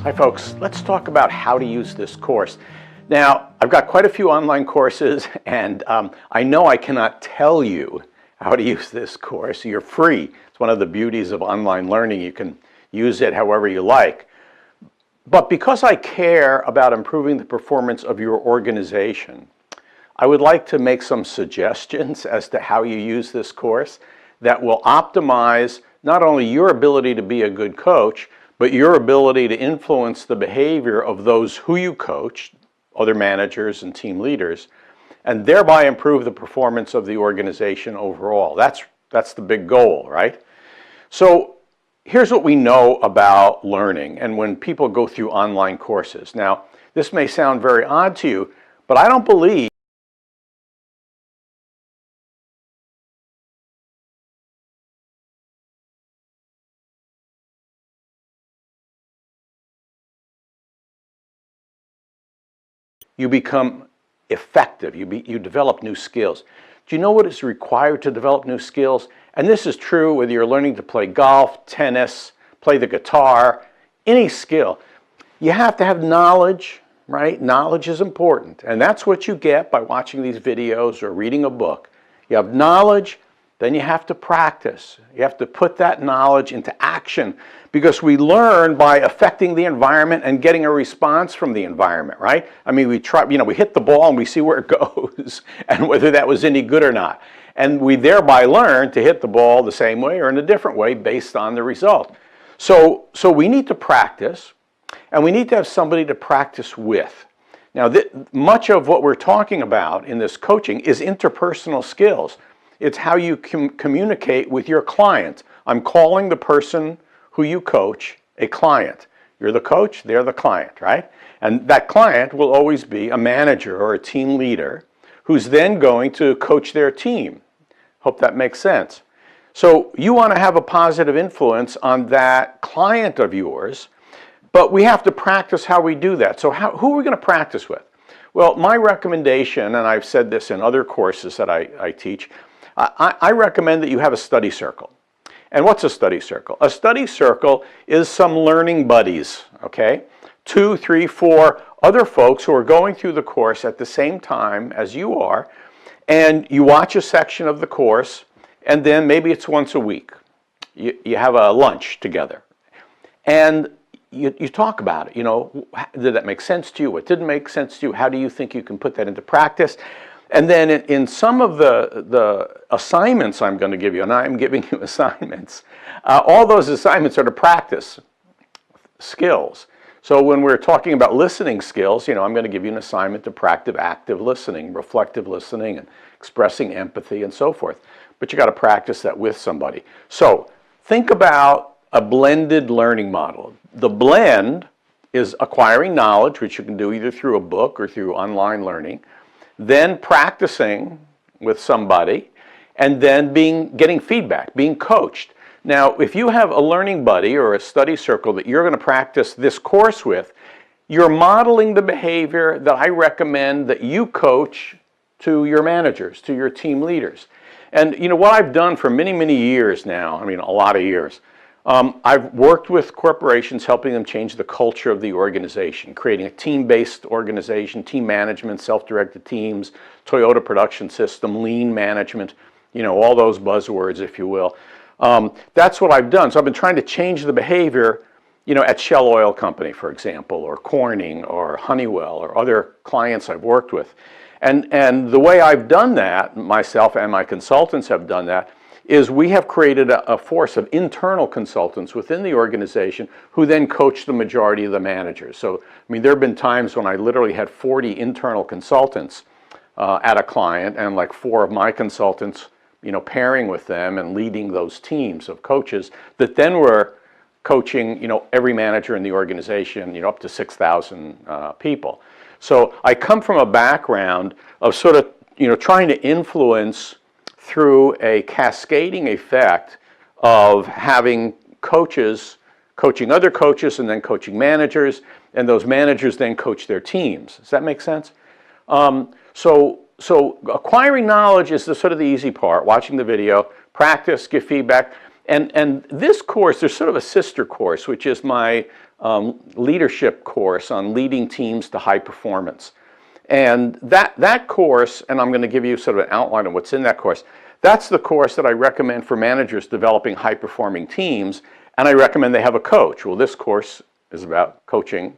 Hi folks, let's talk about how to use this course. Now, I've got quite a few online courses and I know I cannot tell you how to use this course. You're free. It's one of the beauties of online learning. You can use it however you like. But because I care about improving the performance of your organization, I would like to make some suggestions as to how you use this course that will optimize not only your ability to be a good coach, but your ability to influence the behavior of those who you coach, other managers and team leaders, and thereby improve the performance of the organization overall. That's the big goal, right? So here's what we know about learning and when people go through online courses. Now, this may sound very odd to you, but I don't believe you become effective. You develop new skills. Do you know what is required to develop new skills? And this is true whether you're learning to play golf, tennis, play the guitar, any skill. You have to have knowledge, right? Knowledge is important. And that's what you get by watching these videos or reading a book. You have knowledge, then you have to practice. You have to put that knowledge into action because we learn by affecting the environment and getting a response from the environment, right? I mean, we hit the ball and we see where it goes and whether that was any good or not. And we thereby learn to hit the ball the same way or in a different way based on the result. So we need to practice and we need to have somebody to practice with. Now, much of what we're talking about in this coaching is interpersonal skills. It's how you communicate with your client. I'm calling the person who you coach a client. You're the coach, they're the client, right? And that client will always be a manager or a team leader who's then going to coach their team. Hope that makes sense. So you want to have a positive influence on that client of yours, but we have to practice how we do that. So who are we going to practice with? Well, my recommendation, and I've said this in other courses that I teach, I recommend that you have a study circle. And what's a study circle? A study circle is some learning buddies, okay? 2, 3, 4 other folks who are going through the course at the same time as you are, and you watch a section of the course, and then maybe it's once a week. You have a lunch together. And you talk about it. You know, did that make sense to you? What didn't make sense to you? How do you think you can put that into practice? And then in some of the assignments I'm going to give you, and I'm giving you assignments, all those assignments are to practice skills. So when we're talking about listening skills, you know, I'm going to give you an assignment to practice active listening, reflective listening, and expressing empathy and so forth. But you got to practice that with somebody. So think about a blended learning model. The blend is acquiring knowledge, which you can do either through a book or through online learning, then practicing with somebody, and then getting feedback, being coached. Now, if you have a learning buddy or a study circle that you're going to practice this course with, you're modeling the behavior that I recommend that you coach to your managers, to your team leaders. And you know what I've done for many, many years now, I mean a lot of years, I've worked with corporations helping them change the culture of the organization, creating a team-based organization, team management, self-directed teams, Toyota production system, lean management, you know, all those buzzwords, if you will. That's what I've done. So I've been trying to change the behavior, you know, at Shell Oil Company, for example, or Corning, or Honeywell, or other clients I've worked with. And the way I've done that, myself and my consultants have done that, is we have created a force of internal consultants within the organization who then coach the majority of the managers. So, I mean, there have been times when I literally had 40 internal consultants at a client and like 4 of my consultants, you know, pairing with them and leading those teams of coaches that then were coaching, you know, every manager in the organization, you know, up to 6,000 people. So I come from a background of sort of, you know, trying to influence through a cascading effect of having coaches coaching other coaches and then coaching managers, and those managers then coach their teams. Does that make sense? So acquiring knowledge is the sort of the easy part, watching the video, practice, give feedback, And this course, there's sort of a sister course, which is my leadership course on leading teams to high performance. And that course, and I'm going to give you sort of an outline of what's in that course, that's the course that I recommend for managers developing high-performing teams, and I recommend they have a coach. Well, this course is about coaching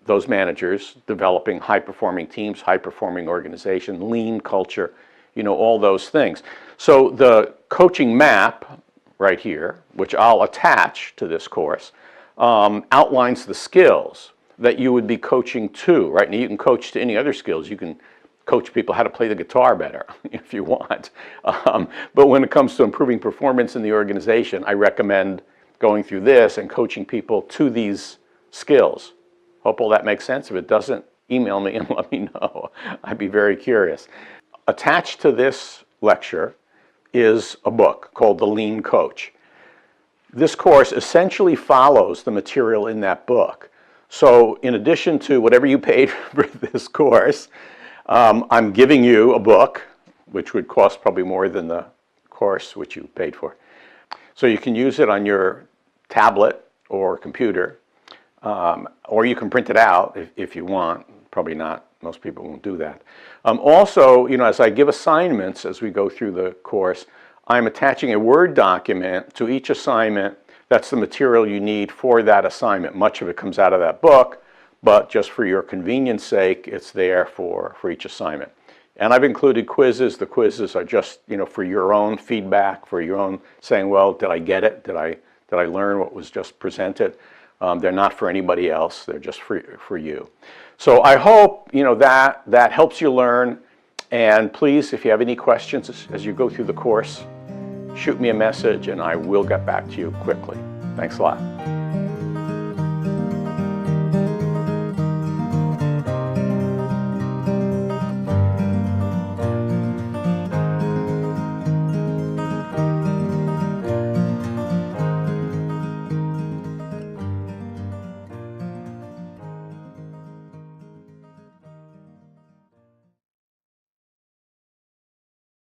those managers, developing high-performing teams, high-performing organization, lean culture, you know, all those things. So the coaching map right here, which I'll attach to this course, outlines the skills that you would be coaching to, right? Now you can coach to any other skills. You can coach people how to play the guitar better if you want. But when it comes to improving performance in the organization, I recommend going through this and coaching people to these skills. Hope all that makes sense. If it doesn't, email me and let me know. I'd be very curious. Attached to this lecture is a book called The Lean Coach. This course essentially follows the material in that book. So in addition to whatever you paid for this course, I'm giving you a book, which would cost probably more than the course which you paid for. So you can use it on your tablet or computer, or you can print it out if you want. Probably not. Most people won't do that. Also, you know, as I give assignments as we go through the course, I'm attaching a Word document to each assignment. That's the material you need for that assignment. Much of it comes out of that book, but just for your convenience sake, it's there for each assignment. And I've included quizzes. The quizzes are just, you know, for your own feedback, for your own saying, well, did I get it? Did I learn what was just presented? They're not for anybody else. They're just for you. So I hope, you know, that helps you learn. And please, if you have any questions as you go through the course, shoot me a message and I will get back to you quickly. Thanks a lot.